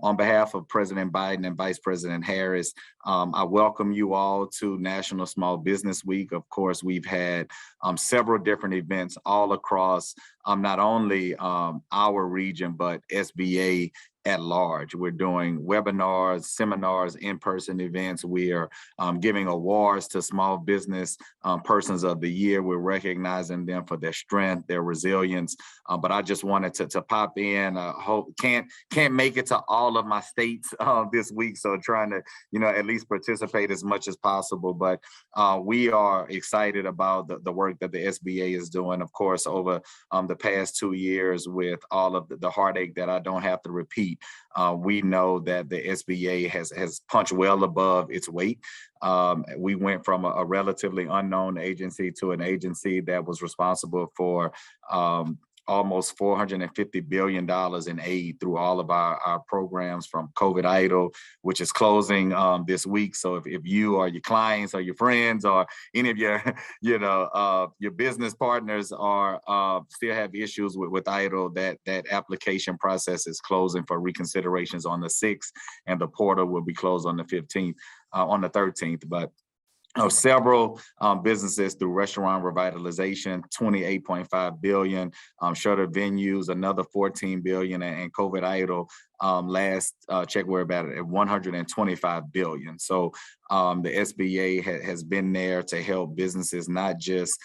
On behalf of President Biden and Vice President Harris, I welcome you all to National Small Business Week. Of course, we've had several different events all across not only our region, but SBA at large. We're doing webinars, seminars, in-person events. We are giving awards to small business persons of the year. We're recognizing them for their strength, their resilience. But I just wanted to pop in. Hope can't make it to all of my states this week, so trying to at least participate as much as possible. But we are excited about the work that the SBA is doing. Of course, over the past 2 years, with all of the heartache that I don't have to repeat. We know that the SBA has punched well above its weight. We went from a relatively unknown agency to an agency that was responsible for almost $450 billion in aid through all of our programs, from COVID EIDL, which is closing this week. So if you or your clients or your friends or any of your your business partners are still have issues with EIDL, that application process is closing for reconsiderations on the 6th, and the portal will be closed on the 15th, on the 13th. But several businesses through restaurant revitalization, $28.5 billion, shutter venues, another $14 billion, and COVID EIDL, last check we're about at $125 billion. So the SBA has been there to help businesses not just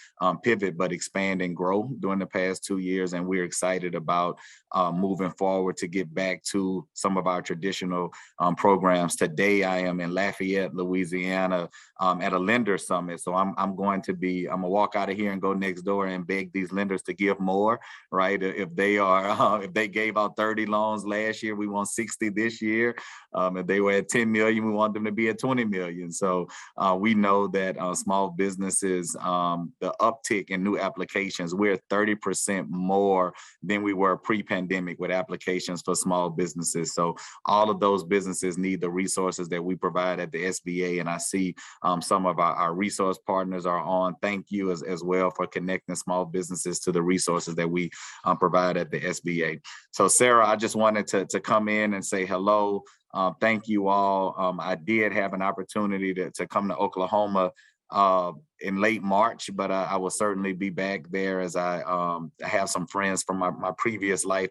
pivot, but expand and grow during the past 2 years. And we're excited about moving forward to get back to some of our traditional programs. Today, I am in Lafayette, Louisiana, at a lender summit. So I'm gonna walk out of here and go next door and beg these lenders to give more, right? If they gave out 30 loans last year, we want 60 this year. If they were at 10 million, we want them to be at 20 million. So we know that small businesses, the uptick in new applications, we're 30% more than we were pre-pandemic with applications for small businesses. So all of those businesses need the resources that we provide at the SBA. And I see some of our resource partners are on. Thank you as well for connecting small businesses to the resources that we provide at the SBA. So Sarah, I just wanted to come in and say hello. Thank you all. I did have an opportunity to come to Oklahoma in late March, but I will certainly be back there, as I have some friends from my previous life.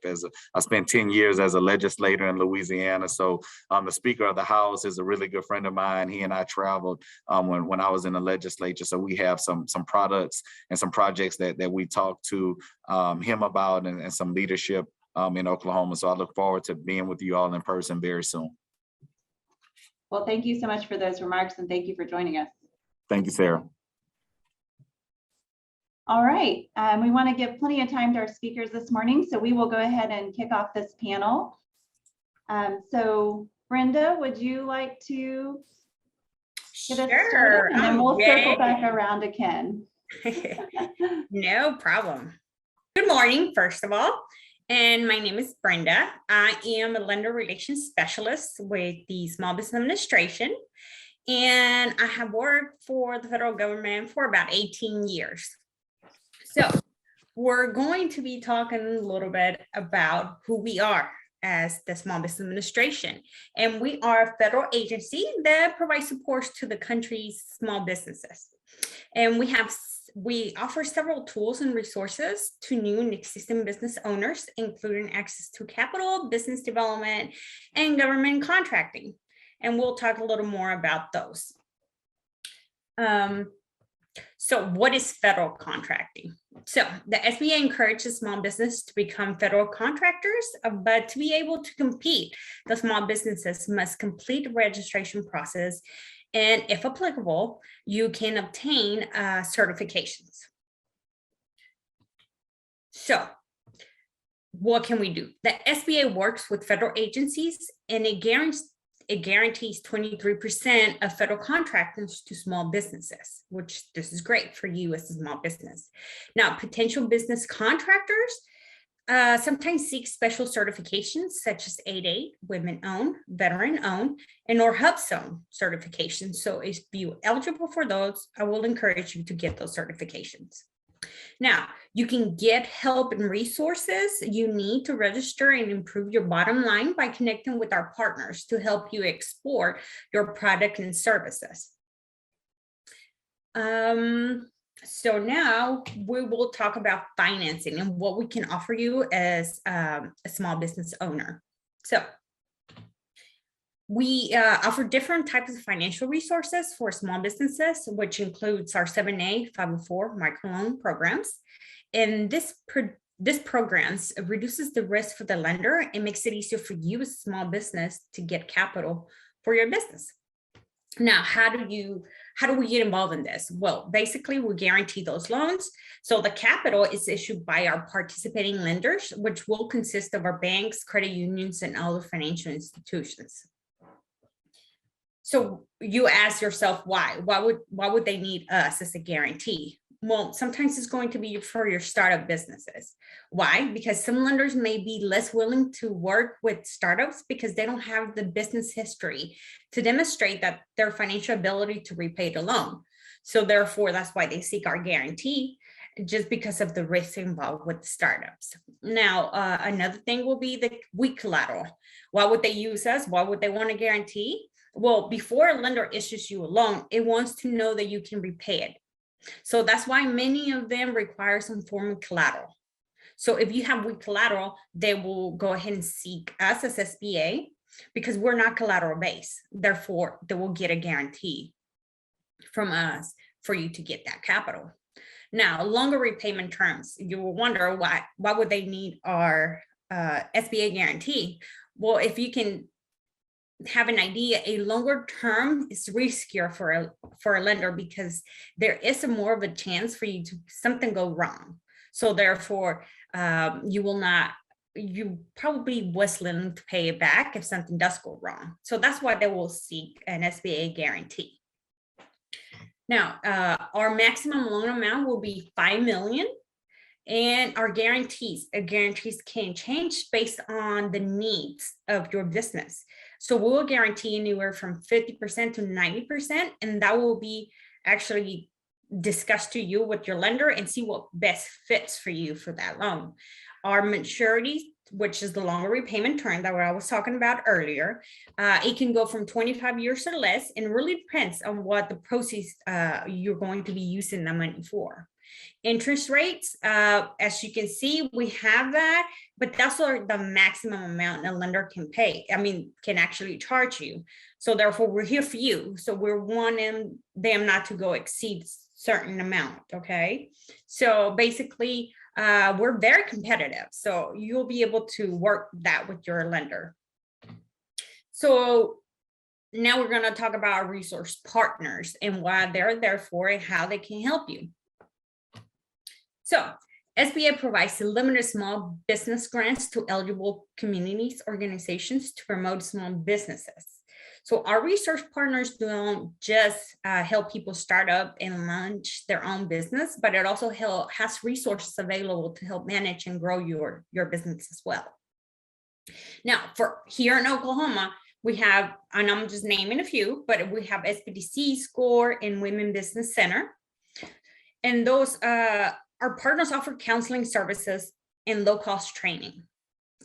I spent 10 years as a legislator in Louisiana. So the Speaker of the House is a really good friend of mine. He and I traveled when I was in the legislature. So we have some products and some projects that we talked to him about, and some leadership in Oklahoma. So I look forward to being with you all in person very soon. Well, thank you so much for those remarks, and thank you for joining us. Thank you, Sarah. All right, we want to give plenty of time to our speakers this morning, so we will go ahead and kick off this panel. So Brenda, would you like to get us started? And then we'll circle back around to Ken. No problem. Good morning, first of all. And my name is Brenda. I am a lender relations specialist with the Small Business Administration. And I have worked for the federal government for about 18 years. So we're going to be talking a little bit about who we are as the Small Business Administration. And we are a federal agency that provides support to the country's small businesses. And we offer several tools and resources to new and existing business owners, including access to capital, business development, and government contracting. And we'll talk a little more about those. So what is federal contracting? So the SBA encourages small business to become federal contractors, but to be able to compete, the small businesses must complete the registration process. And if applicable, you can obtain certifications. So what can we do? The SBA works with federal agencies, and it guarantees 23% of federal contractors to small businesses, which this is great for you as a small business. Now, potential business contractors sometimes seek special certifications such as 8A, women-owned, veteran-owned, and or HubZone certifications. So if you're eligible for those, I will encourage you to get those certifications. Now, you can get help and resources you need to register and improve your bottom line by connecting with our partners to help you explore your product and services. So now we will talk about financing and what we can offer you as a small business owner. So we offer different types of financial resources for small businesses, which includes our 7A 504 microloan programs. And this programs reduces the risk for the lender and makes it easier for you as a small business to get capital for your business. Now, how do we get involved in this? Well, basically, we guarantee those loans. So the capital is issued by our participating lenders, which will consist of our banks, credit unions, and other financial institutions. So you ask yourself, why? Why would they need us as a guarantee? Well, sometimes it's going to be for your startup businesses. Why? Because some lenders may be less willing to work with startups because they don't have the business history to demonstrate that their financial ability to repay the loan. So therefore, that's why they seek our guarantee, just because of the risk involved with the startups. Now, another thing will be the weak collateral. Why would they use us? Why would they want a guarantee? Well, before a lender issues you a loan, it wants to know that you can repay it. So that's why many of them require some form of collateral. So if you have weak collateral, they will go ahead and seek us as SBA because we're not collateral based. Therefore, they will get a guarantee from us for you to get that capital. Now, longer repayment terms, you will wonder why would they need our SBA guarantee? Well, if you can have an idea, a longer term is riskier for a lender because there is more of a chance for you to something go wrong. So therefore, you probably was willing to pay it back if something does go wrong. So that's why they will seek an SBA guarantee. Now, our maximum loan amount will be $5 million. And our guarantees can change based on the needs of your business. So we will guarantee anywhere from 50% to 90%, and that will be actually discussed to you with your lender and see what best fits for you for that loan. Our maturity, which is the longer repayment term that I was talking about earlier, it can go from 25 years or less, and really depends on what the proceeds you're going to be using the money for. Interest rates, as you can see, we have that, but that's the maximum amount a lender can pay. Can actually charge you. So therefore, we're here for you. So we're wanting them not to go exceed certain amount. Okay. So basically, we're very competitive. So you'll be able to work that with your lender. So now we're going to talk about our resource partners and why they're there for and how they can help you. So SBA provides limited small business grants to eligible communities, organizations to promote small businesses. So our research partners don't just help people start up and launch their own business, but it also has resources available to help manage and grow your business as well. Now, for here in Oklahoma, we have, and I'm just naming a few, but we have SBDC, SCORE, and Women Business Center. And those our partners offer counseling services and low-cost training.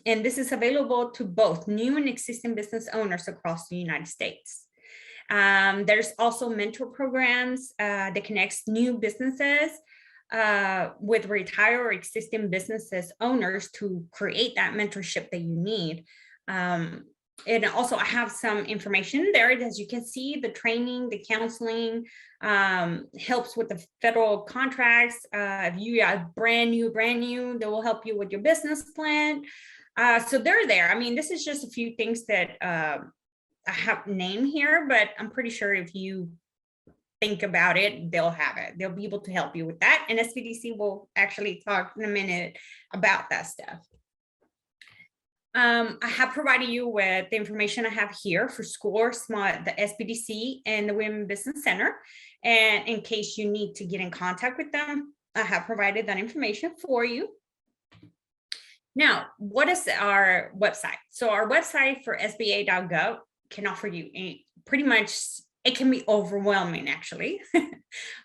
And this is available to both new and existing business owners across the United States. There's also mentor programs that connects new businesses with retired or existing businesses owners to create that mentorship that you need. And also I have some information there. As you can see, the training, the counseling helps with the federal contracts. If you are brand new, they will help you with your business plan. So they're there. This is just a few things that I have named here, but I'm pretty sure if you think about it, they'll have it. They'll be able to help you with that. And SBDC will actually talk in a minute about that stuff. I have provided you with the information I have here for SCORE, the SBDC, and the Women Business Center. And in case you need to get in contact with them, I have provided that information for you. Now, what is our website? So our website for SBA.gov can offer you pretty much it can be overwhelming actually.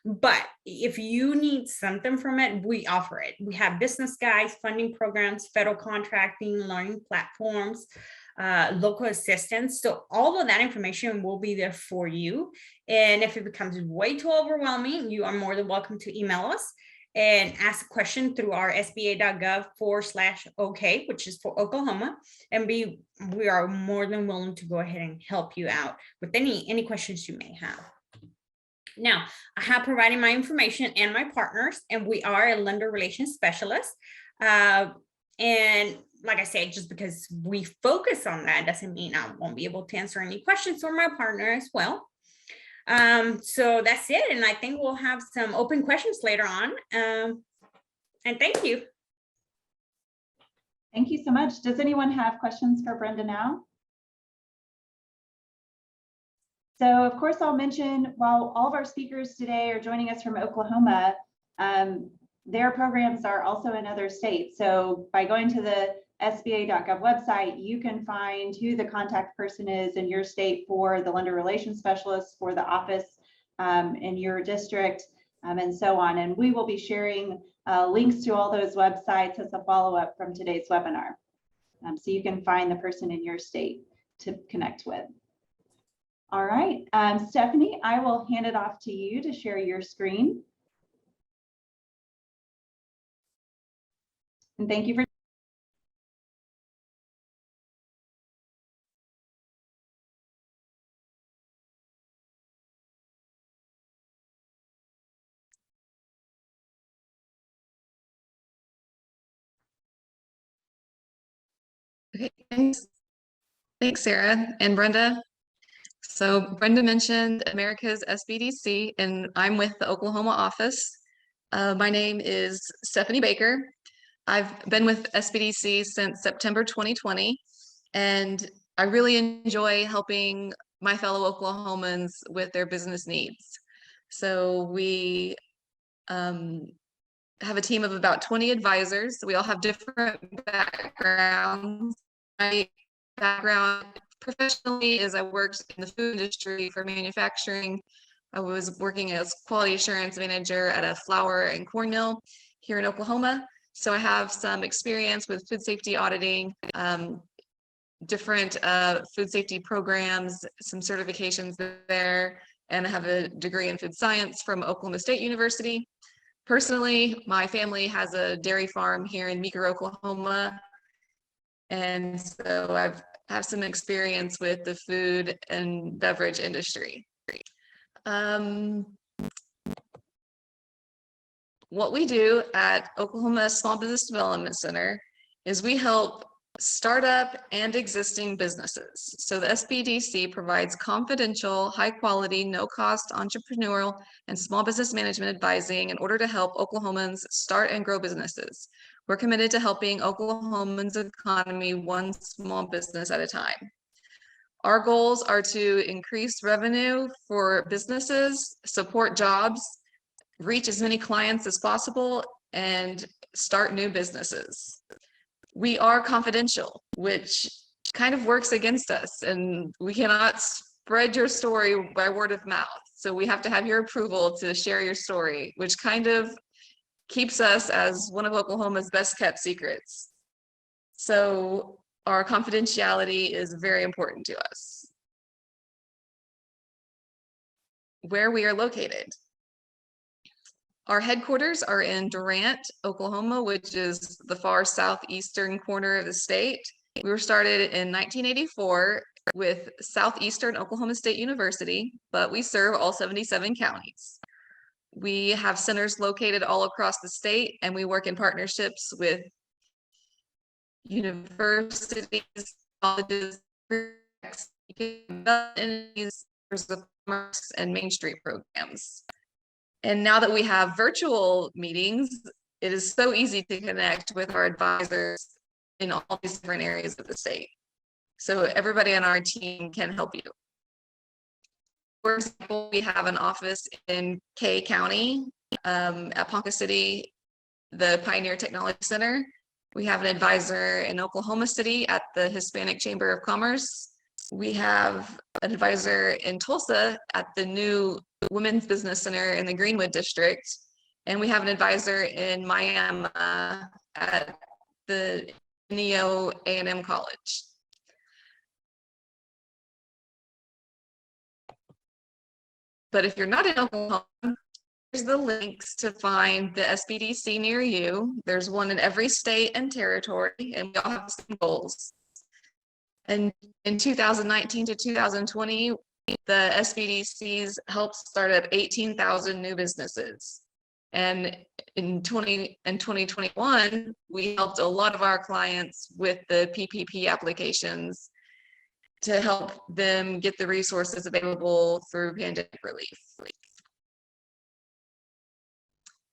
But if you need something from it, we offer it. We have business guides, funding programs, federal contracting, learning platforms, local assistance. So all of that information will be there for you. And if it becomes way too overwhelming, you are more than welcome to email us and ask a question through our sba.gov/OK, which is for Oklahoma. And we are more than willing to go ahead and help you out with any questions you may have. Now, I have provided my information and my partners, and we are a lender relations specialist. And like I said, just because we focus on that doesn't mean I won't be able to answer any questions for my partner as well. So that's it. And I think we'll have some open questions later on. And thank you. Thank you so much. Does anyone have questions for Brenda now? So of course, I'll mention while all of our speakers today are joining us from Oklahoma, their programs are also in other states. So by going to the SBA.gov website, you can find who the contact person is in your state for the lender relations specialist, for the office in your district, and so on. And we will be sharing links to all those websites as a follow-up from today's webinar. So you can find the person in your state to connect with. All right, Stephanie, I will hand it off to you to share your screen. And thank you for Okay, thanks. Thanks, Sarah and Brenda. So Brenda mentioned America's SBDC, and I'm with the Oklahoma office. My name is Stephanie Baker. I've been with SBDC since September 2020, and I really enjoy helping my fellow Oklahomans with their business needs. So we have a team of about 20 advisors. We all have different backgrounds. My background professionally is I worked in the food industry for manufacturing. I was working as quality assurance manager at a flour and corn mill here in Oklahoma. So I have some experience with food safety auditing, different food safety programs, some certifications there, and I have a degree in food science from Oklahoma State University. Personally, my family has a dairy farm here in Meeker, Oklahoma. And so I have some experience with the food and beverage industry. What we do at Oklahoma Small Business Development Center is we help startup and existing businesses. So the SBDC provides confidential, high quality, no cost entrepreneurial and small business management advising in order to help Oklahomans start and grow businesses. We're committed to helping Oklahomans' economy one small business at a time. Our goals are to increase revenue for businesses, support jobs, reach as many clients as possible, and start new businesses. We are confidential, which kind of works against us, and we cannot spread your story by word of mouth. So we have to have your approval to share your story, which kind of keeps us as one of Oklahoma's best kept secrets. So our confidentiality is very important to us. Where we are located. Our headquarters are in Durant, Oklahoma, which is the far southeastern corner of the state. We were started in 1984 with Southeastern Oklahoma State University, but we serve all 77 counties. We have centers located all across the state, and we work in partnerships with universities, colleges, and Main Street programs. And now that we have virtual meetings, it is so easy to connect with our advisors in all these different areas of the state. So everybody on our team can help you. For example, we have an office in Kay County at Ponca City, the Pioneer Technology Center. We have an advisor in Oklahoma City at the Hispanic Chamber of Commerce. We have an advisor in Tulsa at the new Women's Business Center in the Greenwood District. And we have an advisor in Miami at the Neo A&M College. But if you're not in Oklahoma, here's the links to find the SBDC near you. There's one in every state and territory, and we all have the same goals. And in 2019 to 2020, the SBDCs helped start up 18,000 new businesses. And in 2021, we helped a lot of our clients with the PPP applications to help them get the resources available through pandemic relief.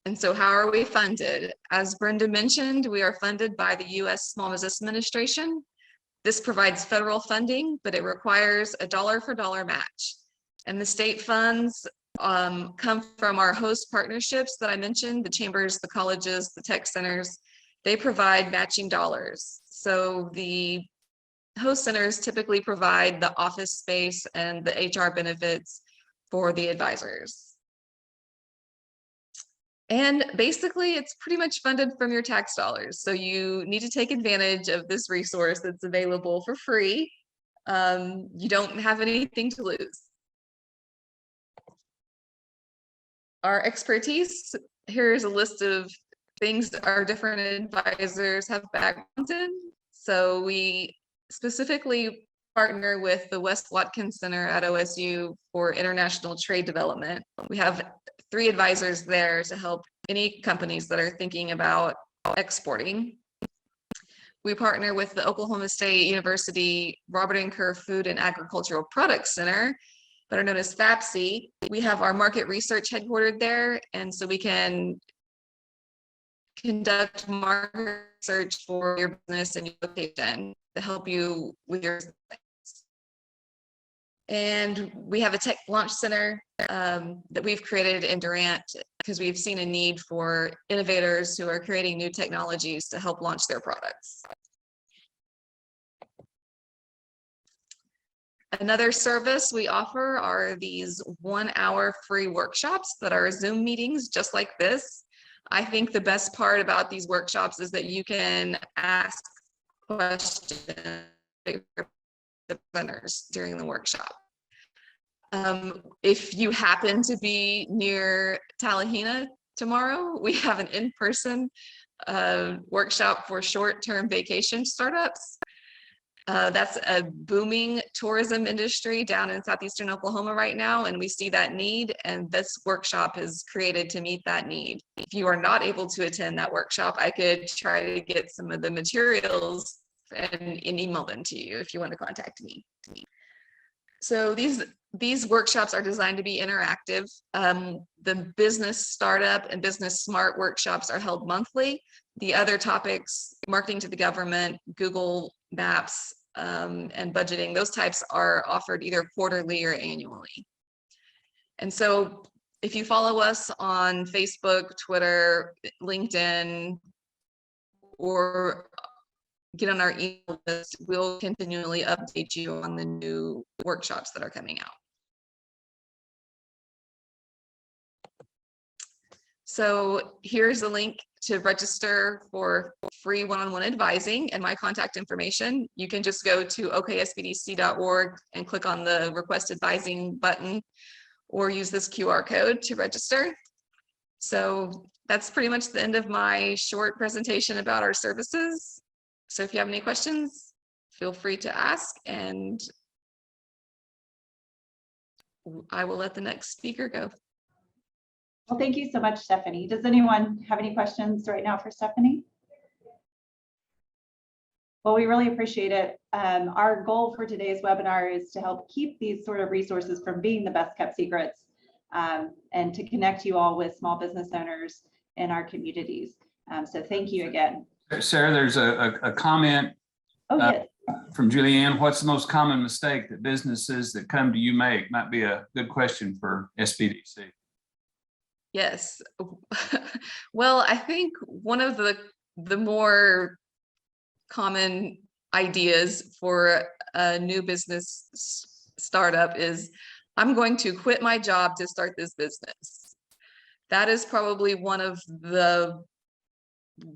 And so how are we funded? As Brenda mentioned, we are funded by the U.S. Small Business Administration. This provides federal funding, but it requires a dollar-for-dollar match. And the state funds come from our host partnerships that I mentioned, the chambers, the colleges, the tech centers. They provide matching dollars. So the host centers typically provide the office space and the HR benefits for the advisors. And basically, it's pretty much funded from your tax dollars. So you need to take advantage of this resource that's available for free. You don't have anything to lose. Our expertise, here's a list of things that our different advisors have backgrounds in. So we specifically partner with the Wes Watkins Center at OSU for international trade development. We have 3 advisors there to help any companies that are thinking about exporting. We partner with the Oklahoma State University Robert N. Kerr Food and Agricultural Products Center, better known as FAPSI. We have our market research headquartered there, and so we can conduct market research for your business and your location to help you with your business. And we have a tech launch center that we've created in Durant because we've seen a need for innovators who are creating new technologies to help launch their products. Another service we offer are these 1-hour free workshops that are Zoom meetings just like this. I think the best part about these workshops is that you can ask questions to the presenters during the workshop. If you happen to be near Tallahena tomorrow, we have an in-person workshop for short-term vacation startups. That's a booming tourism industry down in southeastern Oklahoma right now, and we see that need, and this workshop is created to meet that need. If you are not able to attend that workshop, I could try to get some of the materials and email them to you if you want to contact me. So these workshops are designed to be interactive. The business startup and business smart workshops are held monthly. The other topics, marketing to the government, Google Maps, and budgeting, those types are offered either quarterly or annually. And so if you follow us on Facebook, Twitter, LinkedIn, or get on our email list, we'll continually update you on the new workshops that are coming out. So here's a link to register for free one-on-one advising and my contact information. You can just go to oksbdc.org and click on the request advising button or use this QR code to register. So that's pretty much the end of my short presentation about our services. So if you have any questions, feel free to ask, and I will let the next speaker go. Well, thank you so much, Stephanie. Does anyone have any questions right now for Stephanie? Well, we really appreciate it. Our goal for today's webinar is to help keep these sort of resources from being the best kept secrets, and to connect you all with small business owners in our communities. So thank you again. Sarah, there's a comment Yes. from Julianne. What's the most common mistake that businesses that come to you make? Might be a good question for SBDC. Yes. Well, I think one of the more common ideas for a new business startup is, I'm going to quit my job to start this business. That is probably one of the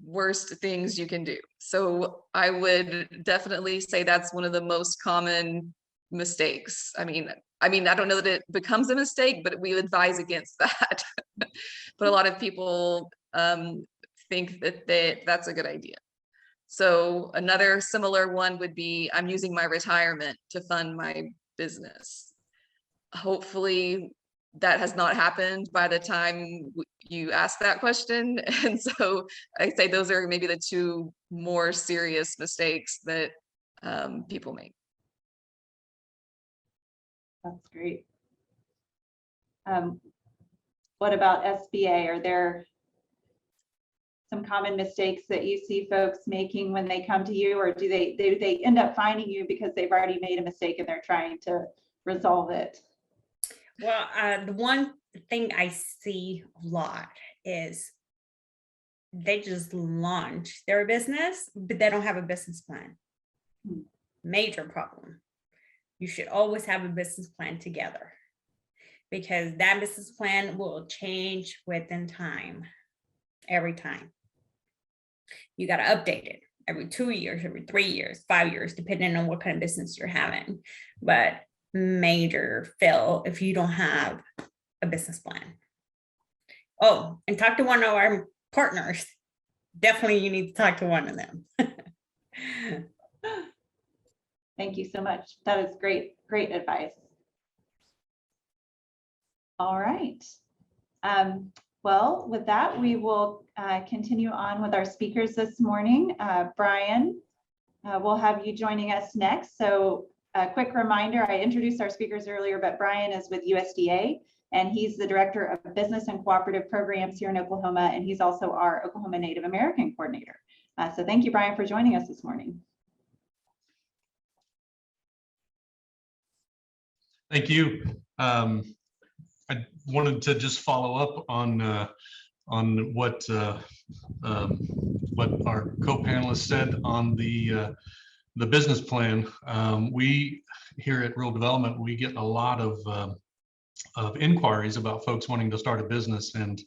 worst things you can do. So I would definitely say that's one of the most common mistakes. I mean, I don't know that it becomes a mistake, but we advise against that. But a lot of people think that that's a good idea. So another similar one would be, I'm using my retirement to fund my business. Hopefully that has not happened by the time you ask that question. And so I say those are maybe the two more serious mistakes that people make. That's great. What about SBA? Are there some common mistakes that you see folks making when they come to you, or do they end up finding you because they've already made a mistake and they're trying to resolve it? Well, the one thing I see a lot is they just launch their business, but they don't have a business plan. Major problem. You should always have a business plan together, because that business plan will change within time, every time. You got to update it every 2 years, every 3 years, 5 years, depending on what kind of business you're having. But major fail if you don't have a business plan. Oh, and talk to one of our partners. Definitely you need to talk to one of them. Thank you so much. That is great advice. All right. Well, with that, we will continue on with our speakers this morning. Brian, we'll have you joining us next. So a quick reminder, I introduced our speakers earlier, but Brian is with USDA, and he's the Director of Business and Cooperative Programs here in Oklahoma, and he's also our Oklahoma Native American Coordinator. So thank you, Brian, for joining us this morning. Thank you. I wanted to just follow up on what our co-panelists said on the business plan. We here at Rural Development, we get a lot of inquiries about folks wanting to start a business, and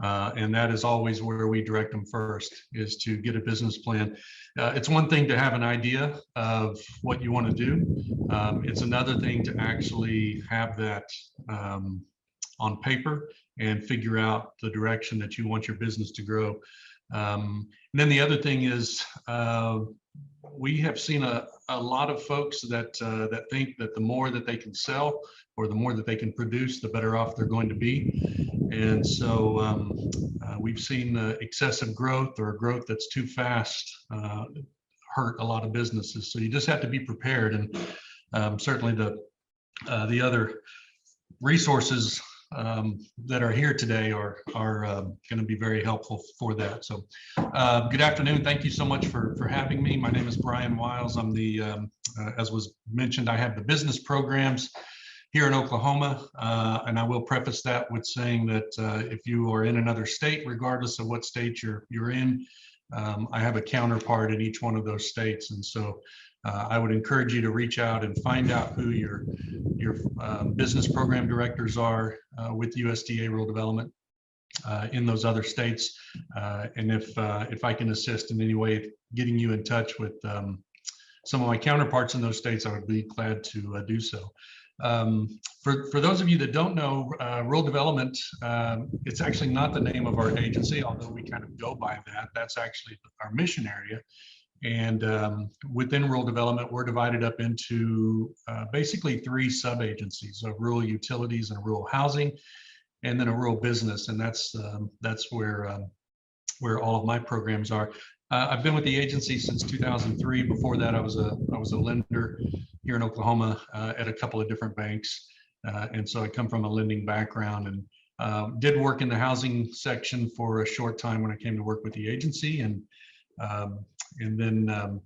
that is always where we direct them first, is to get a business plan. It's one thing to have an idea of what you want to do. It's another thing to actually have that on paper and figure out the direction that you want your business to grow. And then the other thing is, we have seen a lot of folks that think that the more that they can sell or the more that they can produce, the better off they're going to be. And so we've seen excessive growth or growth that's too fast hurt a lot of businesses. So you just have to be prepared. And certainly the other resources that are here today are going to be very helpful for that. So good afternoon. Thank you so much for having me. My name is Brian Wiles. I'm the, as was mentioned, I have the business programs here in Oklahoma. And I will preface that with saying that if you are in another state, regardless of what state you're in, I have a counterpart in each one of those states. And so I would encourage you to reach out and find out who your business program directors are with USDA Rural Development in those other states. And if I can assist in any way getting you in touch with some of my counterparts in those states, I would be glad to do so. For those of you that don't know, Rural Development, it's actually not the name of our agency, although we kind of go by that. That's actually our mission area. And within Rural Development, we're divided up into basically 3 sub-agencies of rural utilities and rural housing, and then a rural business. And that's where all of my programs are. I've been with the agency since 2003. Before that, I was a lender here in Oklahoma at a couple of different banks. And so I come from a lending background, and did work in the housing section for a short time when I came to work with the agency, and then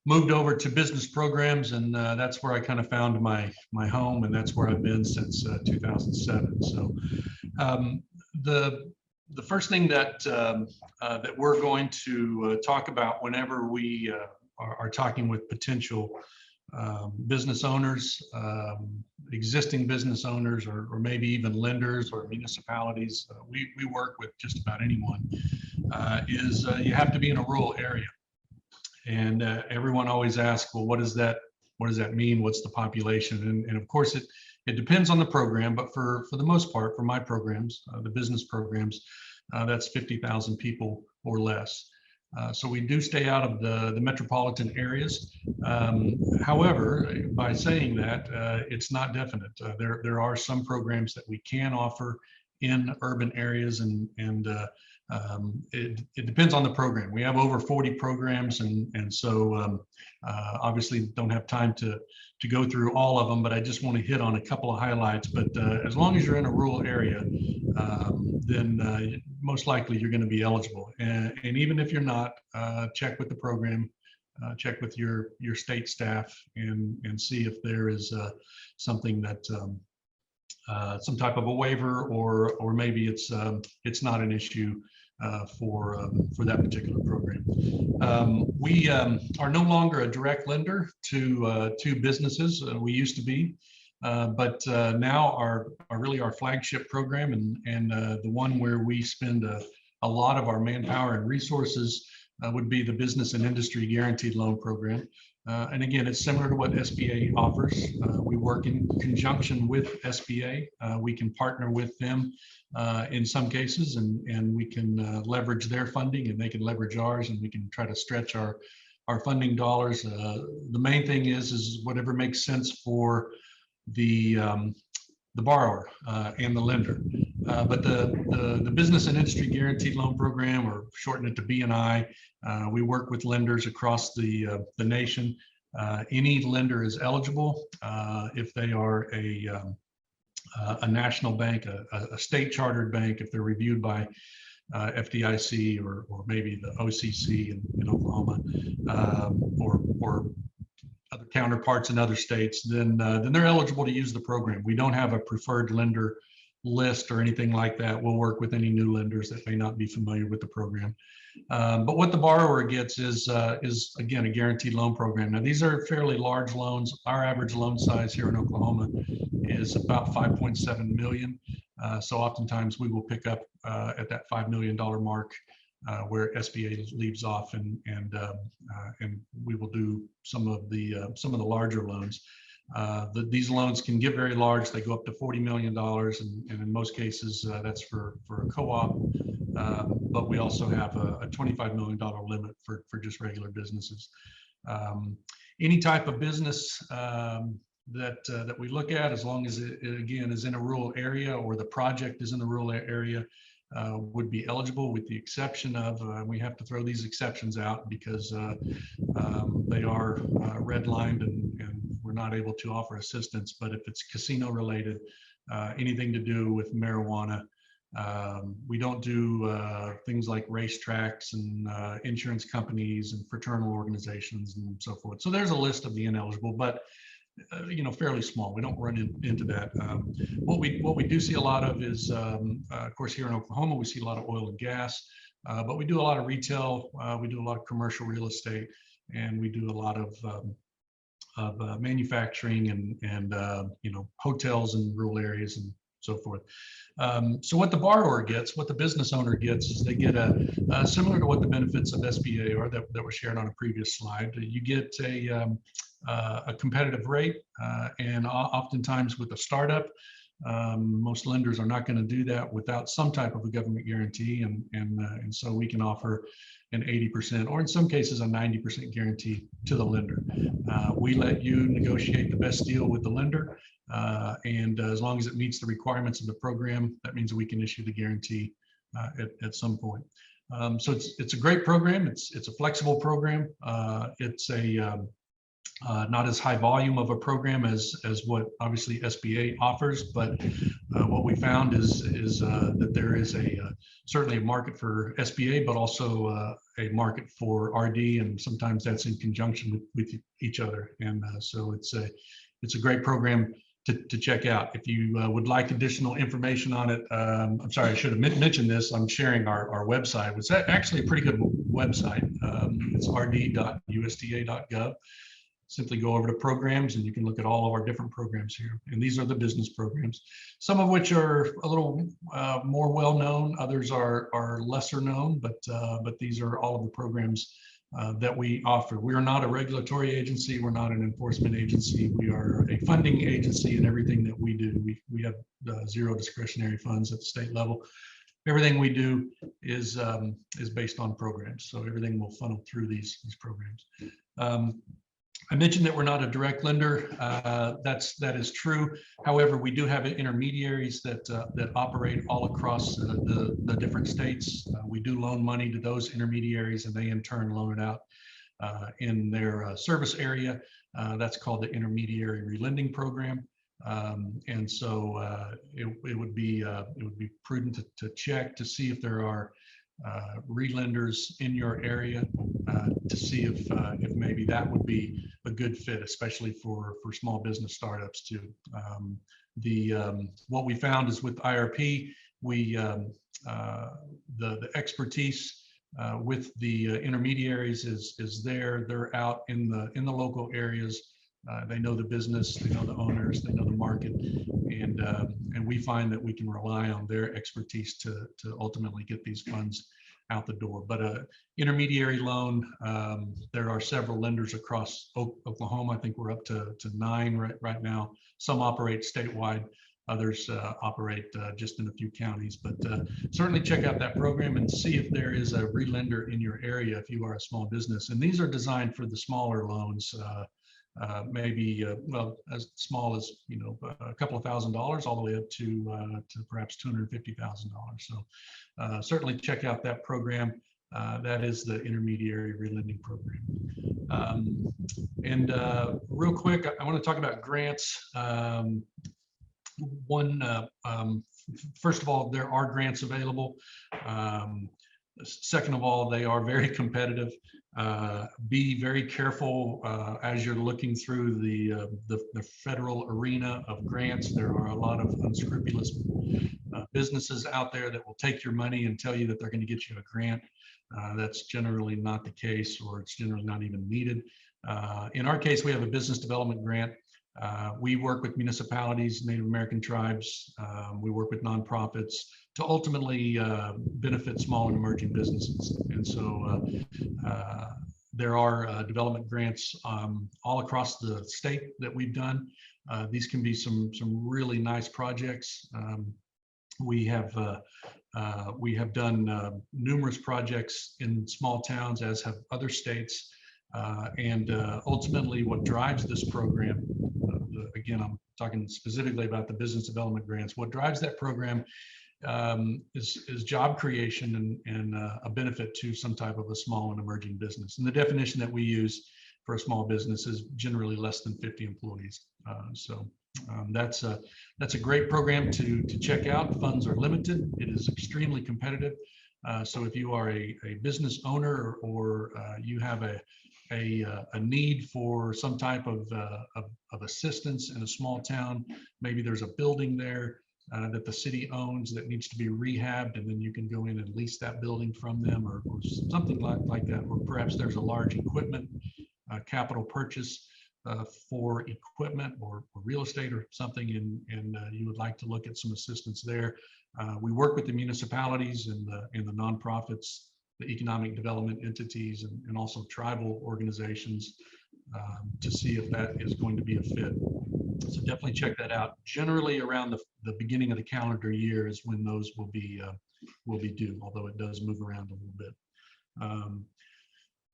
moved over to business programs, and that's where I kind of found my home, and that's where I've been since 2007. So the first thing that we're going to talk about whenever we are talking with potential business owners, existing business owners, or maybe even lenders or municipalities. We work with just about anyone. You have to be in a rural area, and everyone always asks, well, what does that mean? What's the population? And of course, it depends on the program, but for the most part, for my programs, the business programs, that's 50,000 people or less. So we do stay out of the metropolitan areas. However, by saying that, it's not definite. There are some programs that we can offer in urban areas, and it depends on the program. We have over 40 programs, and so obviously don't have time to go through all of them, but I just want to hit on a couple of highlights. But as long as you're in a rural area, then most likely you're going to be eligible. And even if you're not, check with the program, check with your state staff, and see if there is something that some type of a waiver, or maybe it's not an issue for that particular program. We are no longer a direct lender to businesses. We used to be, but now our flagship program, and the one where we spend a lot of our manpower and resources would be the Business and Industry Guaranteed Loan Program. And again, it's similar to what SBA offers. We work in conjunction with SBA. We can partner with them in some cases, and we can leverage their funding, and they can leverage ours, and we can try to stretch our funding dollars. The main thing is whatever makes sense for the borrower and the lender. But the Business and Industry Guaranteed Loan Program, or shorten it to B&I, we work with lenders across the nation. Any lender is eligible if they are a national bank, a state chartered bank, if they're reviewed by FDIC or maybe the OCC in Oklahoma, or other counterparts in other states, then they're eligible to use the program. We don't have a preferred lender list or anything like that. We'll work with any new lenders that may not be familiar with the program. But what the borrower gets is again, a guaranteed loan program. Now, these are fairly large loans. Our average loan size here in Oklahoma is about 5.7 million. So oftentimes we will pick up at that $5 million mark, where SBA leaves off, and we will do some of the larger loans. These loans can get very large. They go up to $40 million, and in most cases that's for a co-op. But we also have a $25 million limit for just regular businesses. Any type of business that we look at, as long as it again is in a rural area, or the project is in the rural area, would be eligible, with the exception of, we have to throw these exceptions out because they are redlined, and we're not able to offer assistance. But if it's casino related, anything to do with marijuana, we don't do things like racetracks and insurance companies and fraternal organizations and so forth. So there's a list of the ineligible, but fairly small. We don't run into that. What we do see a lot of is, of course, here in Oklahoma, we see a lot of oil and gas, but we do a lot of retail. We do a lot of commercial real estate, and we do a lot of manufacturing and hotels in rural areas and so forth. So what the borrower gets, what the business owner gets, is they get a similar to what the benefits of SBA are that were shared on a previous slide. You get a competitive rate, and oftentimes with a startup, most lenders are not going to do that without some type of a government guarantee, and so we can offer an 80%, or in some cases a 90% guarantee to the lender. We let you negotiate the best deal with the lender, and as long as it meets the requirements of the program, that means we can issue the guarantee at some point. So it's a great program. It's a flexible program. It's a not as high volume of a program as what obviously SBA offers, but what we found is that there is certainly a market for SBA, but also a market for RD, and sometimes that's in conjunction with each other. And so it's a great program to check out. If you would like additional information on it, I'm sorry, I should have mentioned this. I'm sharing our website. It's actually a pretty good website. It's rd.usda.gov. Simply go over to programs and you can look at all of our different programs here. And these are the business programs, some of which are a little more well-known, others are lesser known, but these are all of the programs that we offer. We are not a regulatory agency. We're not an enforcement agency. We are a funding agency in everything that we do. We have zero discretionary funds at the state level. Everything we do is based on programs. So everything will funnel through these programs. I mentioned that we're not a direct lender. That is true. However, we do have intermediaries that operate all across the different states. We do loan money to those intermediaries, and they in turn loan it out in their service area. That's called the Intermediary Relending Program. And so it would be prudent to check to see if there are relenders in your area to see if maybe that would be a good fit, especially for small business startups too. What we found is with IRP, the expertise with the intermediaries is there. They're out in the local areas. They know the business, they know the owners, they know the market, and we find that we can rely on their expertise to ultimately get these funds out the door. But intermediary loan, there are several lenders across Oklahoma. I think we're up to 9 right now. Some operate statewide, others operate just in a few counties. But certainly check out that program and see if there is a relender in your area if you are a small business. And these are designed for the smaller loans. Maybe well, as small as a couple of $1,000s all the way up to perhaps $250,000. So certainly check out that program. That is the Intermediary Relending Program. And real quick, I want to talk about grants. First of all, there are grants available. Second of all, they are very competitive. Be very careful as you're looking through the federal arena of grants. There are a lot of unscrupulous businesses out there that will take your money and tell you that they're going to get you a grant. That's generally not the case, or it's generally not even needed. In our case, we have a business development grant. We work with municipalities, Native American tribes. We work with nonprofits to ultimately benefit small and emerging businesses. And so there are development grants all across the state that we've done. These can be some really nice projects. We have done numerous projects in small towns, as have other states. And ultimately what drives this program, again, I'm talking specifically about the business development grants. What drives that program is job creation and a benefit to some type of a small and emerging business. And the definition that we use for a small business is generally less than 50 employees. So that's a great program to check out. Funds are limited. It is extremely competitive. So if you are a business owner or you have a need for some type of assistance in a small town, maybe there's a building there that the city owns that needs to be rehabbed, and then you can go in and lease that building from them, or something like that. Or perhaps there's a large equipment capital purchase for equipment or real estate or something, and you would like to look at some assistance there. We work with the municipalities and the nonprofits, the economic development entities, and also tribal organizations to see if that is going to be a fit. So definitely check that out. Generally around the beginning of the calendar year is when those will be due, although it does move around a little bit.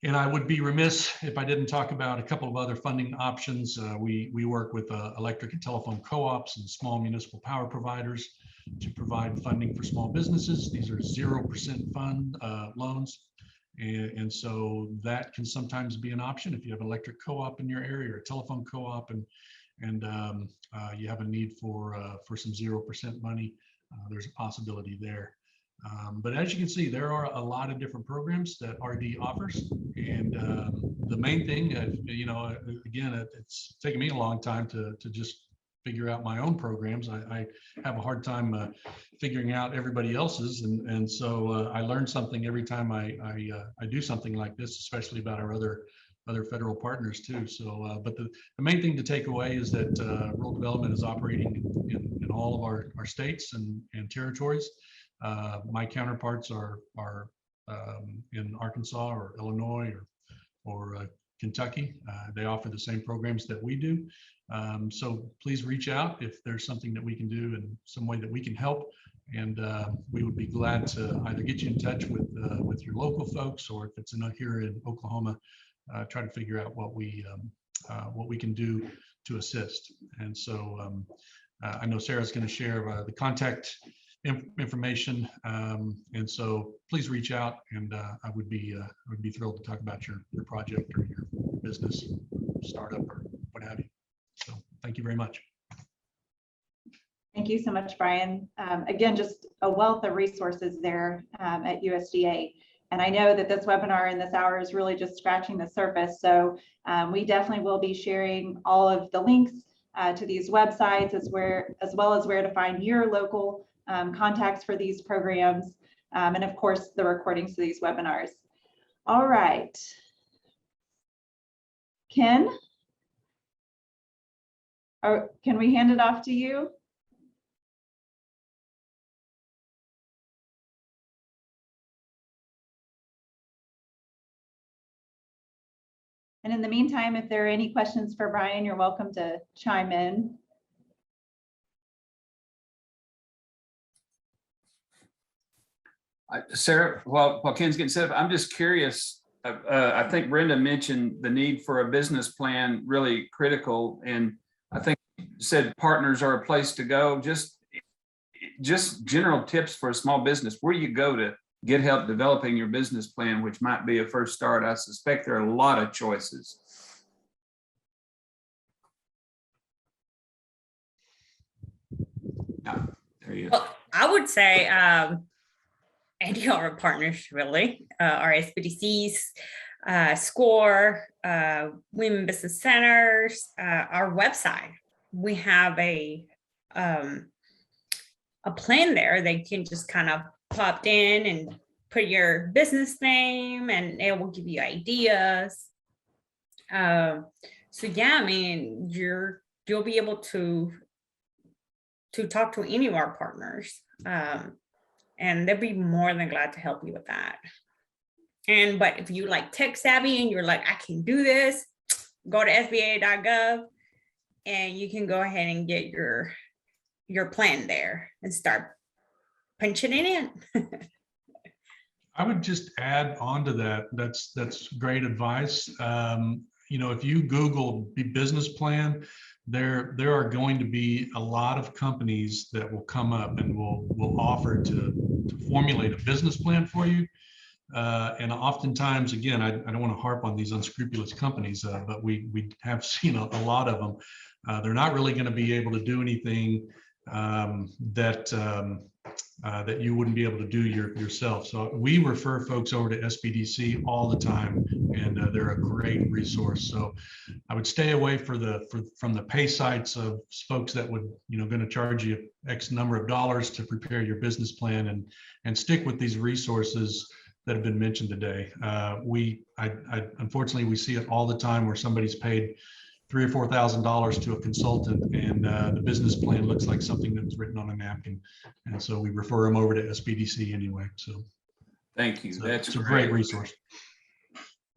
And I would be remiss if I didn't talk about a couple of other funding options. We work with electric and telephone co-ops and small municipal power providers to provide funding for small businesses. These are 0% fund loans. And so that can sometimes be an option if you have an electric co-op in your area or a telephone co-op and you have a need for some 0% money. There's a possibility there. But as you can see, there are a lot of different programs that RD offers. And the main thing, again, it's taken me a long time to just figure out my own programs. I have a hard time figuring out everybody else's, and so I learn something every time I do something like this, especially about our other federal partners too. So, but the main thing to take away is that rural development is operating in all of our states and territories. My counterparts are in Arkansas or Illinois or Kentucky. They offer the same programs that we do. So please reach out if there's something that we can do and some way that we can help. And we would be glad to either get you in touch with your local folks, or if it's not here in Oklahoma, try to figure out what we can do to assist. And so I know Sarah's going to share the contact information, and so please reach out, and I would be thrilled to talk about your project or your business startup or what have you. So thank you very much. Thank you so much, Brian. Again, just a wealth of resources there at USDA. And I know that this webinar in this hour is really just scratching the surface. So we definitely will be sharing all of the links to these websites as well as where to find your local contacts for these programs. And of course, the recordings of these webinars. All right. Ken, can we hand it off to you? And in the meantime, if there are any questions for Brian, you're welcome to chime in. Sarah, while Ken's getting set up, I'm just curious. I think Brenda mentioned the need for a business plan, really critical. And I think you said partners are a place to go. Just general tips for a small business, where you go to get help developing your business plan, which might be a first start. I suspect there are a lot of choices. There you go. Well, I would say any of our partners, really, our SBDCs, SCORE, Women Business Centers, our website. We have a plan there. They can just kind of pop in and put your business name, and it will give you ideas. So yeah, I mean, you'll be able to talk to any of our partners, and they'll be more than glad to help you with that. But if you like tech savvy and you're like, I can do this, go to sba.gov and you can go ahead and get your plan there and start punching it in. I would just add on to that. That's great advice. If you Google the business plan, there are going to be a lot of companies that will come up and will offer to formulate a business plan for you. And oftentimes, again, I don't want to harp on these unscrupulous companies, but we have seen a lot of them. They're not really going to be able to do anything that you wouldn't be able to do yourself. So we refer folks over to SBDC all the time, and they're a great resource. So I would stay away from the pay sites of folks that would, going to charge you X number of dollars to prepare your business plan, and stick with these resources that have been mentioned today. Unfortunately, we see it all the time where somebody's paid $3,000 or $4,000 to a consultant, and the business plan looks like something that was written on a napkin, and so we refer them over to SBDC anyway. So, thank you. That's a great resource.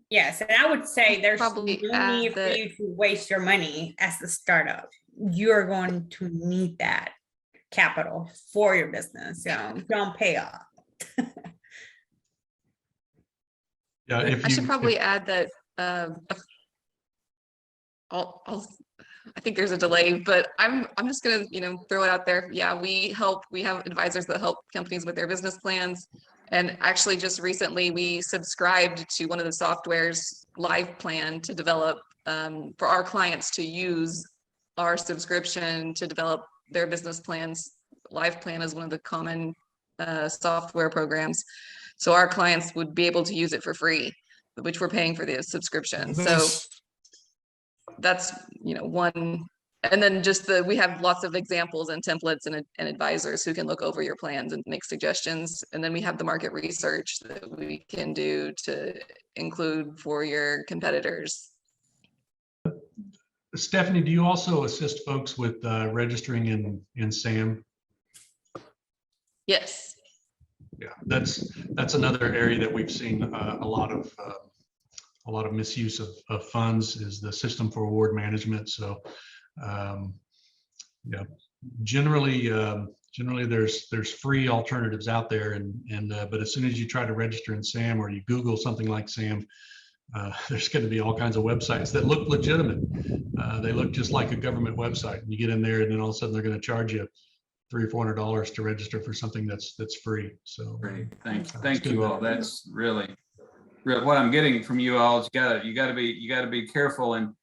Yes, and I would say there's Probably no need for you to waste your money as a startup. You're going to need that capital for your business. Don't pay off. Yeah, I should probably add that I think there's a delay, but I'm just gonna throw it out there. Yeah, we have advisors that help companies with their business plans, and actually just recently we subscribed to one of the software's live plan to develop for our clients to use our subscription to develop their business plans. Live plan is one of the common software programs, so our clients would be able to use it for free, which we're paying for the subscription. So that's one And then just we have lots of examples and templates and advisors who can look over your plans and make suggestions. And then we have the market research that we can do to include for your competitors. Stephanie, do you also assist folks with registering in SAM? Yes. Yeah, that's another area that we've seen a lot of misuse of funds is the system for award management. So yeah, generally there's free alternatives out there, but as soon as you try to register in SAM or you Google something like SAM, there's going to be all kinds of websites that look legitimate. They look just like a government website, and you get in there, and then all of a sudden they're going to charge you $300 or $400 to register for something that's free. So great, thank you all. That's really what I'm getting from you all. Is you got to be careful. And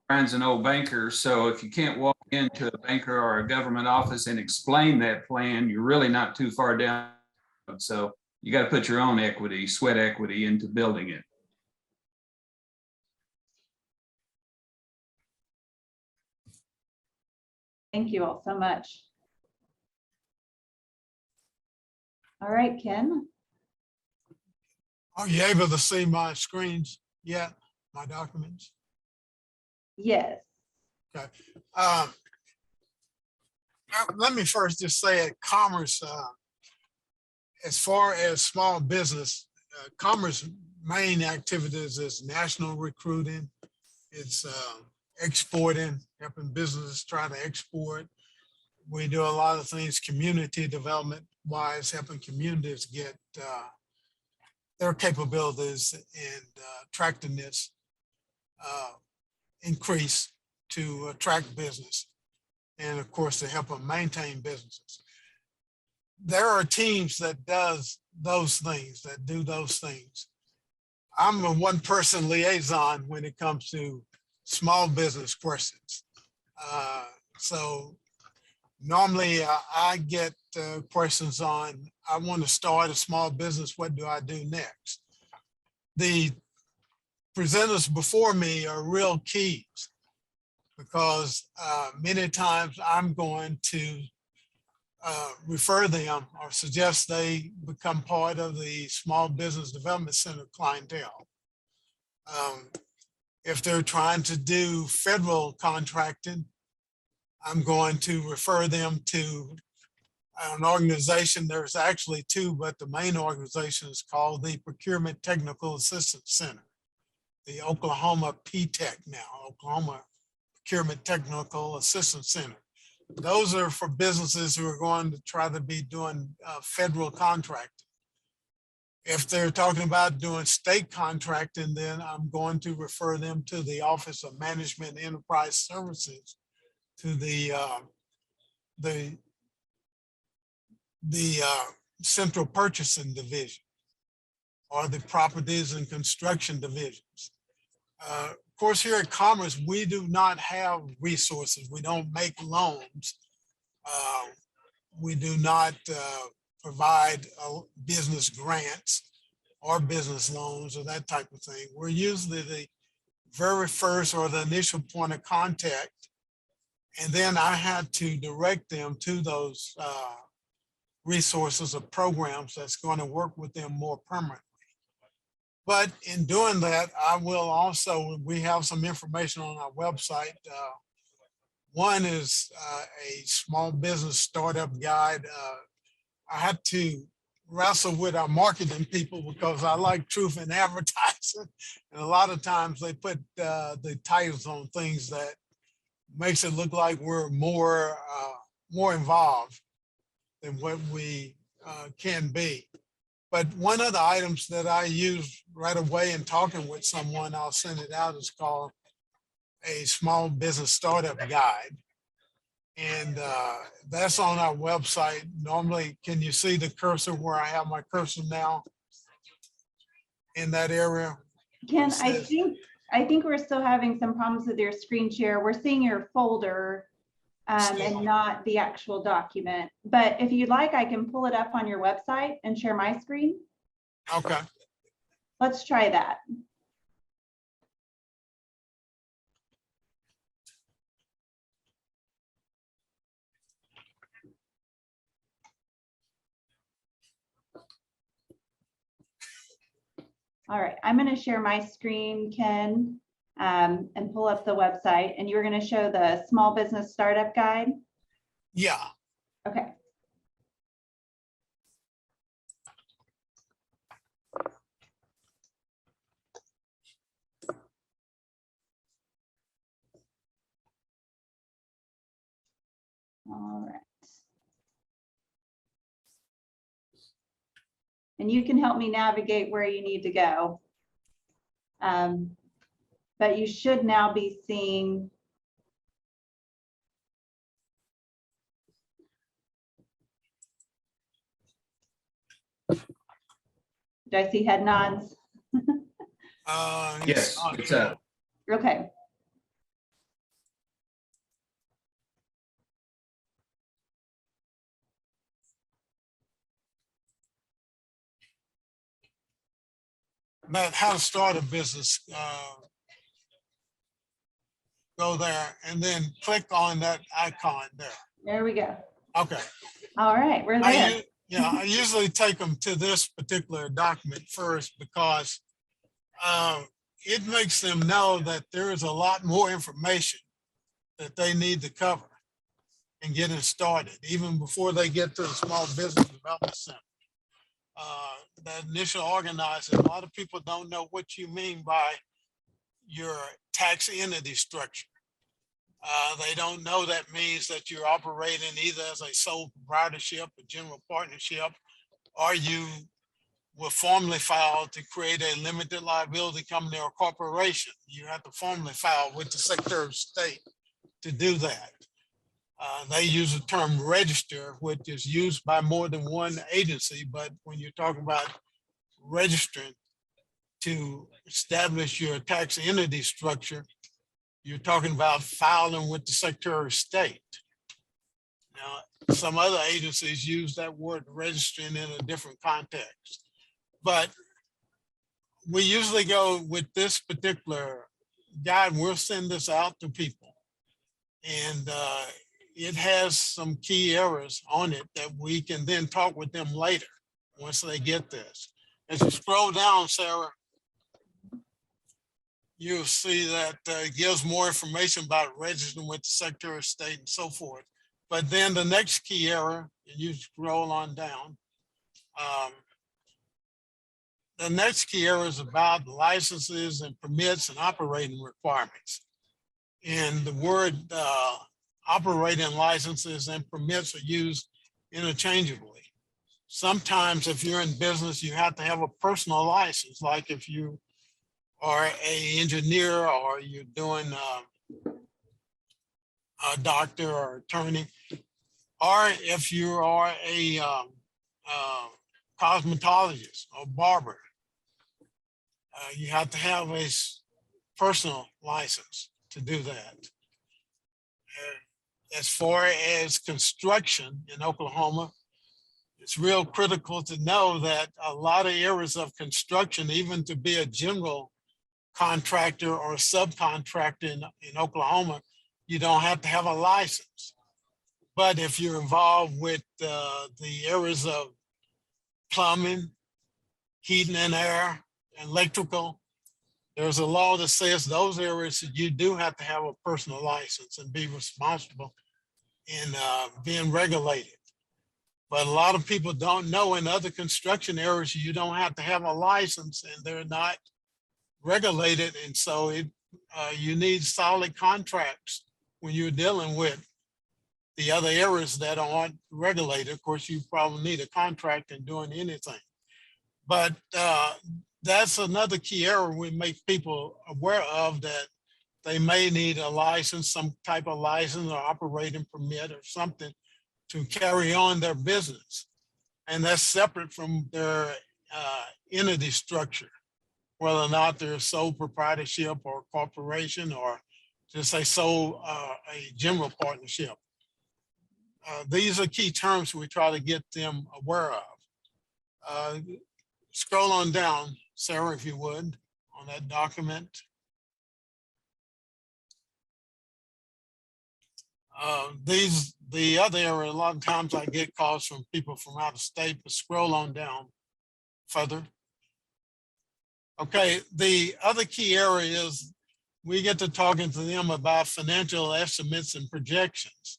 Brian's an old banker, so if you can't walk into a banker or a government office and explain that plan, you're really not too far down. So you got to put your own equity, sweat equity, into building it. Thank you all so much. All right, Ken. Are you able to see my screens yet, my documents? Yes. Okay. Let me first just say at Commerce, as far as small business, Commerce main activities is national recruiting. It's exporting, helping businesses try to export. We do a lot of things community development wise, helping communities get their capabilities and attractiveness increase to attract business, and of course to help them maintain businesses. There are teams that do those things. I'm a one-person liaison when it comes to small business questions. So normally I get questions on, I want to start a small business, what do I do next? The presenters before me are real keys, because many times I'm going to refer them or suggest they become part of the Small Business Development Center clientele. If they're trying to do federal contracting, I'm going to refer them to an organization. There's actually two, but the main organization is called the Procurement Technical Assistance Center, the Oklahoma PTEC now, Oklahoma Procurement Technical Assistance Center. Those are for businesses who are going to try to be doing federal contracting. If they're talking about doing state contracting, then I'm going to refer them to the Office of Management Enterprise Services, to the Central Purchasing Division, or the Properties and Construction Divisions. Of course, here at Commerce, we do not have resources. We don't make loans. We do not provide business grants or business loans or that type of thing. We're usually the very first or the initial point of contact. And then I had to direct them to those resources or programs that's going to work with them more permanently. But in doing that, I will also, we have some information on our website. One is a small business startup guide. I had to wrestle with our marketing people because I like truth in advertising. And a lot of times they put the titles on things that makes it look like we're more involved than what we can be. But one of the items that I use right away in talking with someone, I'll send it out, is called a small business startup guide. And that's on our website. Normally, can you see the cursor where I have my cursor now in that area? Ken, I think we're still having some problems with your screen share. We're seeing your folder and not the actual document. But if you'd like, I can pull it up on your website and share my screen. Okay. Let's try that. All right, I'm going to share my screen, Ken, and pull up the website. And you're going to show the small business startup guide. Yeah. Okay. All right. And you can help me navigate where you need to go. But you should now be seeing do I see head nods? Yes, it's a, Okay. About how to start a business. Go there and then click on that icon there. There we go. Okay. All right, we're there. I usually take them to this particular document first because it makes them know that there is a lot more information that they need to cover and getting started, even before they get to the Small Business Development Center. The initial organizing, a lot of people don't know what you mean by your tax entity structure. They don't know that means that you're operating either as a sole proprietorship, a general partnership, or you were formally filed to create a limited liability company or corporation. You have to formally file with the Secretary of State to do that. They use the term register, which is used by more than one agency, but when you're talking about registering to establish your tax entity structure, you're talking about filing with the Secretary of State. Now, some other agencies use that word registering in a different context, but we usually go with this particular guide. We'll send this out to people, and it has some key errors on it that we can then talk with them later once they get this. As you scroll down, Sarah, you'll see that it gives more information about registering with the Secretary of State and so forth. But then the next key error, and you scroll on down, the next key error is about licenses and permits and operating requirements. And the word operating licenses and permits are used interchangeably. Sometimes if you're in business, you have to have a personal license, like if you are an engineer or you're doing a doctor or attorney, or if you are a cosmetologist or barber, you have to have a personal license to do that. As far as construction in Oklahoma, it's real critical to know that a lot of areas of construction, even to be a general contractor or a subcontractor in Oklahoma, you don't have to have a license. But if you're involved with the areas of plumbing, heating and air, electrical, there's a law that says those areas that you do have to have a personal license and be responsible in being regulated. But a lot of people don't know in other construction areas, you don't have to have a license and they're not regulated. And so you need solid contracts when you're dealing with the other areas that aren't regulated. Of course, you probably need a contract in doing anything. But that's another key error we make people aware of, that they may need a license, some type of license or operating permit or something to carry on their business. And that's separate from their entity structure, whether or not they're a sole proprietorship or corporation or just a sole, a general partnership. These are key terms we try to get them aware of. Scroll on down, Sarah, if you would, on that document. The other area, a lot of times I get calls from people from out of state, but scroll on down further. Okay, the other key area is we get to talking to them about financial estimates and projections.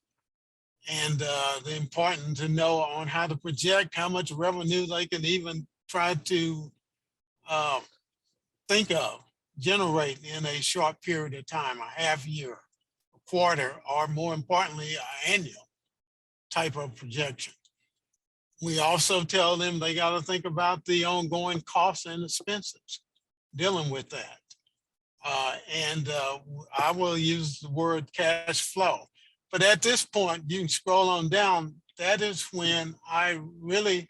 And the important to know on how to project how much revenue they can even try to think of, generate in a short period of time, a half year, a quarter, or more importantly, an annual type of projection. We also tell them they got to think about the ongoing costs and expenses dealing with that. I will use the word cash flow. But at this point, you can scroll on down. That is when I really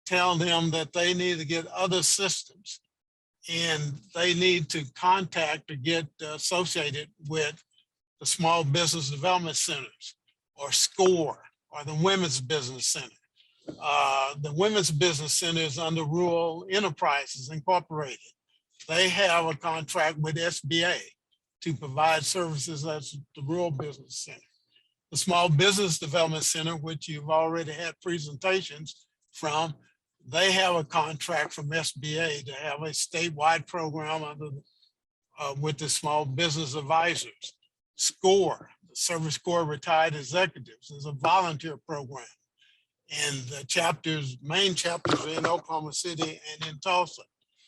tell them that they need to get other systems and they need to contact or get associated with the Small Business Development Centers or SCORE or the Women's Business Center. The Women's Business Center is under Rural Enterprises Incorporated. They have a contract with SBA to provide services as the Rural Business Center. The Small Business Development Center, which you've already had presentations from, they have a contract from SBA to have a statewide program under with the Small Business Advisors. SCORE, the Service Corps Retired Executives, is a volunteer program. And the chapters, main chapters are in Oklahoma City and in Tulsa.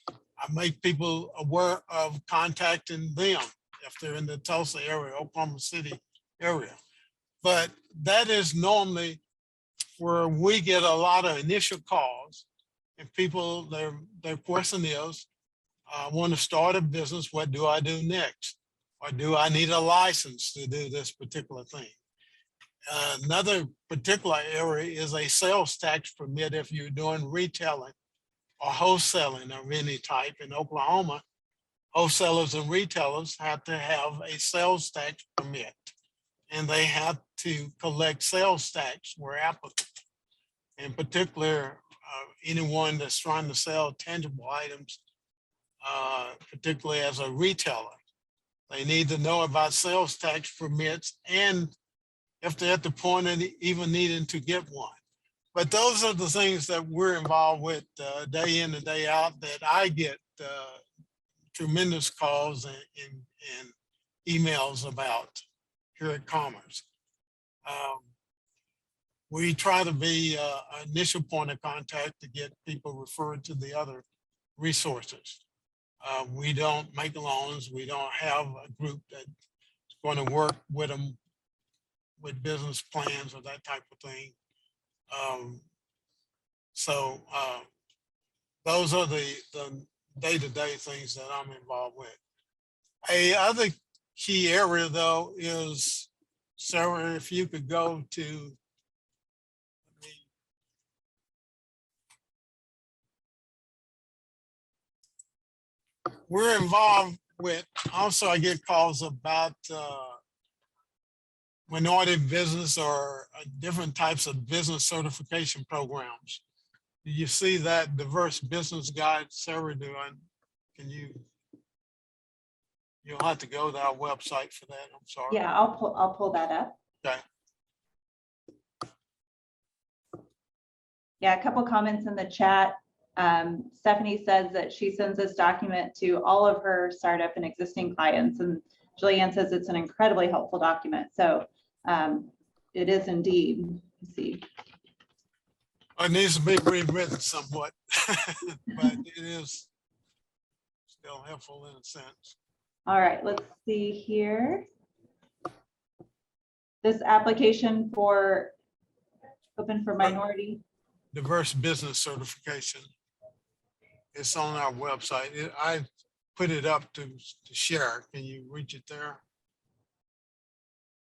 I make people aware of contacting them if they're in the Tulsa area, Oklahoma City area. But that is normally where we get a lot of initial calls and people, their question is, I want to start a business, what do I do next? Or do I need a license to do this particular thing? Another particular area is a sales tax permit if you're doing retailing or wholesaling of any type. In Oklahoma, wholesalers and retailers have to have a sales tax permit, and they have to collect sales tax where applicable. In particular, anyone that's trying to sell tangible items, particularly as a retailer, they need to know about sales tax permits and if they're at the point of even needing to get one. But those are the things that we're involved with day in and day out that I get tremendous calls and emails about here at Commerce. We try to be an initial point of contact to get people referred to the other resources. We don't make loans. We don't have a group that's going to work with them with business plans or that type of thing. Those are the day-to-day things that I'm involved with. A other key area though is, Sarah, if you could go to, we're involved with, also I get calls about minority business or different types of business certification programs. Do you see that diverse business guide, Sarah? You'll have to go to our website for that. I'm sorry. Yeah, I'll pull that up. Okay. Yeah, a couple comments in the chat. Stephanie says that she sends this document to all of her startup and existing clients, and Julianne says it's an incredibly helpful document. So it is indeed. Let's see. It needs to be rewritten somewhat, but it is still helpful in a sense. All right, let's see here. This application for open for minority. Diverse business certification. It's on our website. I put it up to share. Can you reach it there?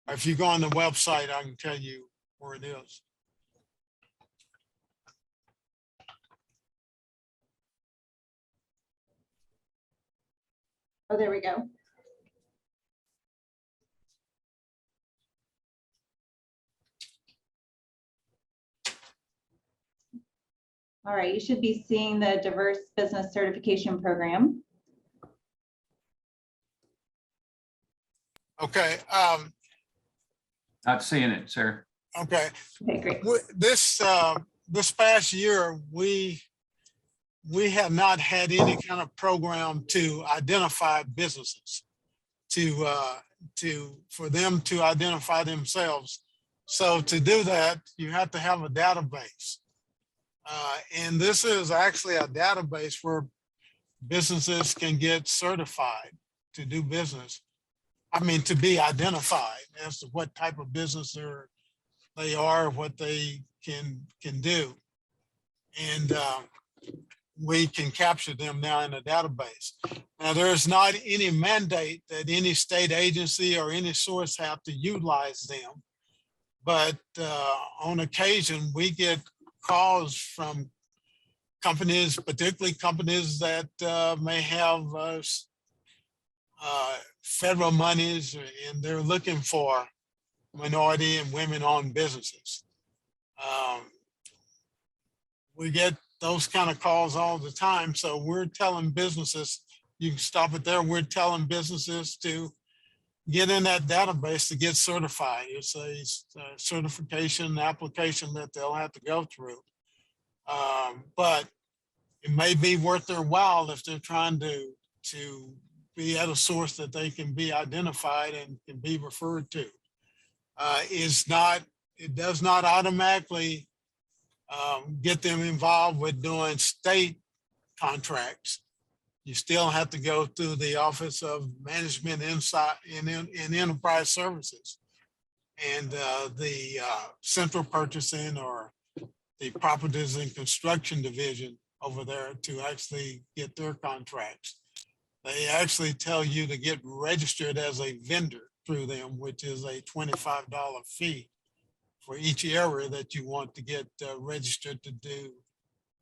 If you go on the website, I can tell you where it is. Oh, there we go. All right, you should be seeing the diverse business certification program. Okay. Not seeing it, sir. Okay. Okay, great. This past year, we we have not had any kind of program to identify businesses, for them to identify themselves. So to do that, you have to have a database. And this is actually a database where businesses can get certified to do business. I mean, to be identified as to what type of business they are, what they can do. And we can capture them now in a database. Now, there's not any mandate that any state agency or any source have to utilize them. But on occasion, we get calls from companies, particularly companies that may have federal monies, and they're looking for minority and women-owned businesses. We get those kind of calls all the time. So we're telling businesses, you can stop it there. We're telling businesses to get in that database to get certified. It's a certification application that they'll have to go through. But it may be worth their while if they're trying to be at a source that they can be identified and can be referred to. It does not automatically get them involved with doing state contracts. You still have to go through the Office of Management Insight and Enterprise Services and the Central Purchasing or the Properties and Construction Division over there to actually get their contracts. They actually tell you to get registered as a vendor through them, which is a $25 fee for each area that you want to get registered to do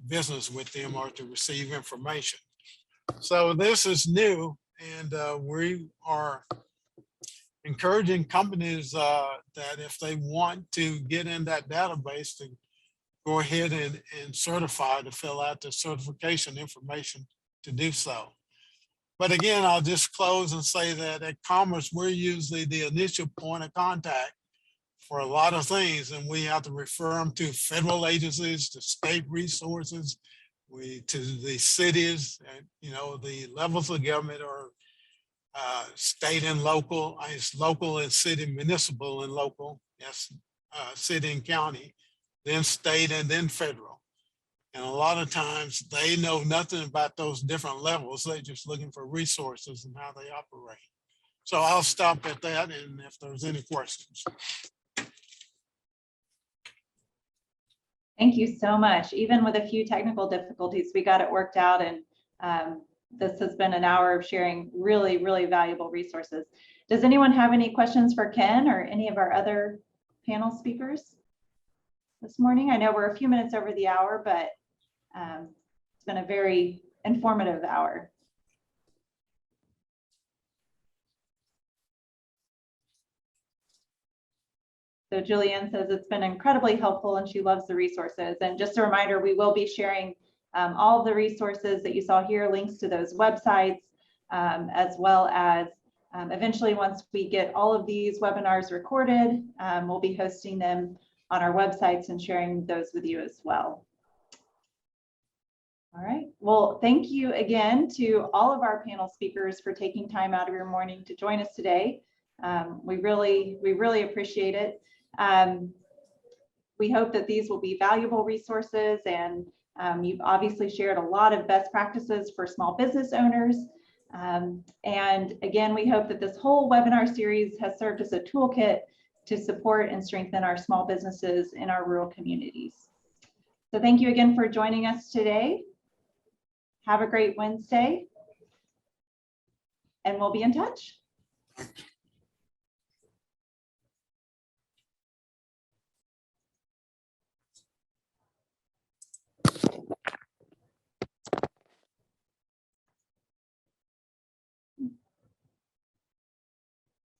business with them or to receive information. So this is new, and we are encouraging companies that if they want to get in that database to go ahead and certify, to fill out the certification information to do so. But again, I'll just close and say that at Commerce, we're usually the initial point of contact for a lot of things, and we have to refer them to federal agencies, to state resources, to the cities, and the levels of government are state and local. It's local and city, municipal and local. Yes, city and county, then state, and then federal. And a lot of times they know nothing about those different levels. They're just looking for resources and how they operate. So I'll stop at that, and if there's any questions. Thank you so much. Even with a few technical difficulties, we got it worked out, and this has been an hour of sharing really, really valuable resources. Does anyone have any questions for Ken or any of our other panel speakers this morning? I know we're a few minutes over the hour, but it's been a very informative hour. So Julianne says it's been incredibly helpful and she loves the resources. And just a reminder, we will be sharing all of the resources that you saw here, links to those websites, as well as eventually, once we get all of these webinars recorded, we'll be hosting them on our websites and sharing those with you as well. All right, well, thank you again to all of our panel speakers for taking time out of your morning to join us today. We really appreciate it. We hope that these will be valuable resources, and you've obviously shared a lot of best practices for small business owners. And again, we hope that this whole webinar series has served as a toolkit to support and strengthen our small businesses in our rural communities. So thank you again for joining us today. Have a great Wednesday, and we'll be in touch.